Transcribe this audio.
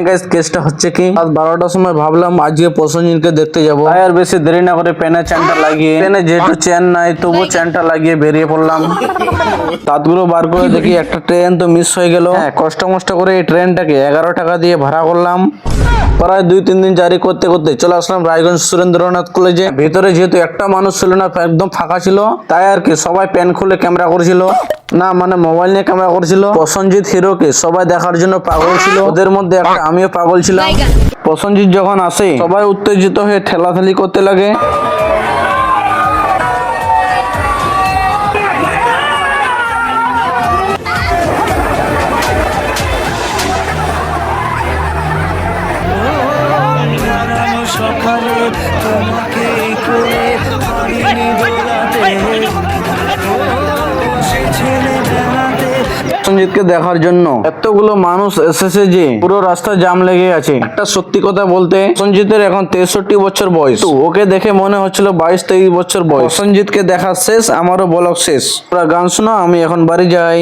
Guys কেসটা হচ্ছে কি রাত 12টার সময় ভাবলাম আজকে প্রসেনজিৎকে দেখতে যাবো, তাই আর বেশি দেরি না করে পেনে চ্যানটা লাগিয়ে পেনে যেহেতু চেন নাই তবু চ্যানটা লাগিয়ে বেরিয়ে পড়লাম। তাতগুলো বার করে দেখি একটা ট্রেন তো মিস হয়ে গেল। হ্যাঁ, কষ্ট করে এই ট্রেনটাকে 11 টাকা দিয়ে ভাড়া করলাম। প্রায় 2-3 দিন জারি করতে করতে চলে আসলাম রায়গঞ্জ সুরেন্দ্রনাথ কলেজে। ভিতরে যেহেতু একটা মানুষ ছিল না, একদম ফাঁকা ছিল, তাই আর কি সবাই পেন খুলে ক্যামেরা করেছিল, না মানে মোবাইল নিয়ে ক্যামেরা করেছিল। প্রসেনজিৎ হিরোকে সবাই দেখার জন্য পাগল ছিল, ওদের মধ্যে একটা আমিও পাগল ছিলাম। প্রসেনজিৎ যখন আসে সবাই উত্তেজিত হয়ে ঠেলাঠেলি করতে লাগে। সকালে তোমাকে করে পারিনি দৌড়াতে, সে ছেলে বেড়াতে। প্রসেনজিৎকে দেখার জন্য এতগুলো মানুষ এসেছে যে পুরো রাস্তা জাম লেগে আছে। একটা সত্যি কথা বলতে, প্রসেনজিতের এখন 63 বছর বয়স, তো ওকে দেখে মনে হচ্ছিল 22-23 বছর বয়স। প্রসেনজিৎকে দেখা শেষ, আমারও ব্লগ শেষ। তোরা গান শোনা, আমি এখন বাড়ি যাই।